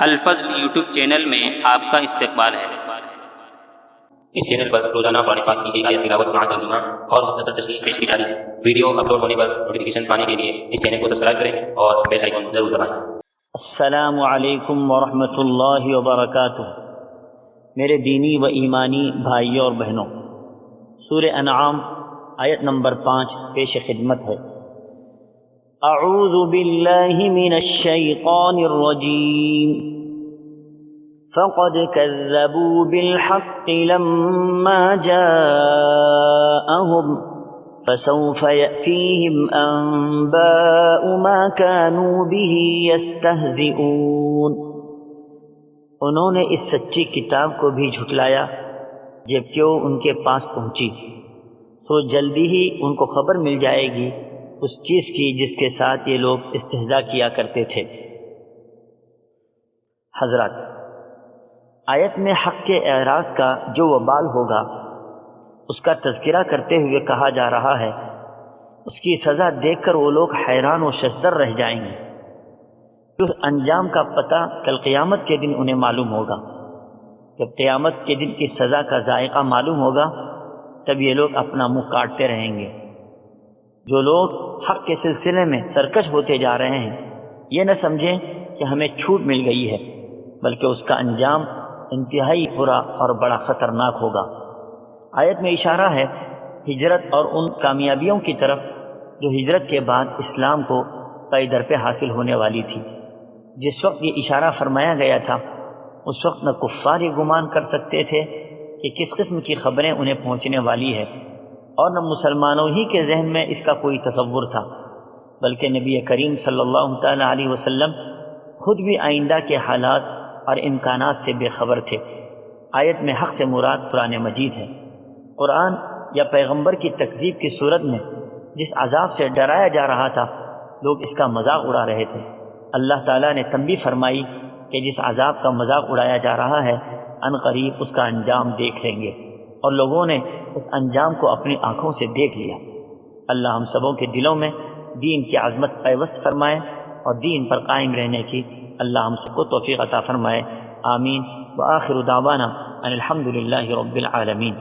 الفضل YouTube channel میں آپ کا استقبال ہے۔ اس چینل پر روزانہ قرآن پاک کی ایک آیت تلاوت مع ترجمہ اور مختصر تشریح پیش کی جاتی ہے۔ ویڈیو اپلوڈ ہونے پر نوٹیفیکیشن پانے کے لیے اس چینل کو سبسکرائب کریں اور بیل آئیکن ضرور دبائیں۔ السلام علیکم ورحمۃ اللہ وبرکاتہ۔ میرے دینی و ایمانی بھائیوں اور بہنوں، سورہ انعام آیت نمبر 5 پیش خدمت ہے۔ اعوذ باللہ من الشیطان الرجیم، فقد كذبوا بالحق لما جاءهم فسوف يأتيهم أنباء ما كانوا به يستهزئون۔ انہوں نے اس سچی کتاب کو بھی جھٹلایا جبکہ وہ ان کے پاس پہنچی، تو جلدی ہی ان کو خبر مل جائے گی اس چیز کی جس کے ساتھ یہ لوگ استہزاء کیا کرتے تھے۔ حضرات، آیت میں حق کے اعراض کا جو وبال ہوگا اس کا تذکرہ کرتے ہوئے کہا جا رہا ہے، اس کی سزا دیکھ کر وہ لوگ حیران و ششدر رہ جائیں گے۔ اس انجام کا پتہ کل قیامت کے دن انہیں معلوم ہوگا۔ جب قیامت کے دن کی سزا کا ذائقہ معلوم ہوگا تب یہ لوگ اپنا منہ کاٹتے رہیں گے۔ جو لوگ حق کے سلسلے میں سرکش ہوتے جا رہے ہیں، یہ نہ سمجھیں کہ ہمیں چھوٹ مل گئی ہے، بلکہ اس کا انجام انتہائی برا اور بڑا خطرناک ہوگا۔ آیت میں اشارہ ہے ہجرت اور ان کامیابیوں کی طرف جو ہجرت کے بعد اسلام کو پے در پہ حاصل ہونے والی تھی۔ جس وقت یہ اشارہ فرمایا گیا تھا اس وقت نہ کفار یہ گمان کر سکتے تھے کہ کس قسم کی خبریں انہیں پہنچنے والی ہے، اور نہ مسلمانوں ہی کے ذہن میں اس کا کوئی تصور تھا، بلکہ نبی کریم صلی اللہ تعالی علیہ وسلم خود بھی آئندہ کے حالات اور امکانات سے بے خبر تھے۔ آیت میں حق سے مراد قرآن مجید ہے۔ قرآن یا پیغمبر کی تکذیب کی صورت میں جس عذاب سے ڈرایا جا رہا تھا لوگ اس کا مذاق اڑا رہے تھے۔ اللہ تعالیٰ نے تنبیہ فرمائی کہ جس عذاب کا مذاق اڑایا جا رہا ہے ان قریب اس کا انجام دیکھ لیں گے، اور لوگوں نے اس انجام کو اپنی آنکھوں سے دیکھ لیا۔ اللہ ہم سبوں کے دلوں میں دین کی عظمت پیوست فرمائے اور دین پر قائم رہنے کی اللہ ہم سب کو توفیق عطا فرمائے۔ آمین۔ وآخر دعوانا ان الحمد للہ رب العالمین۔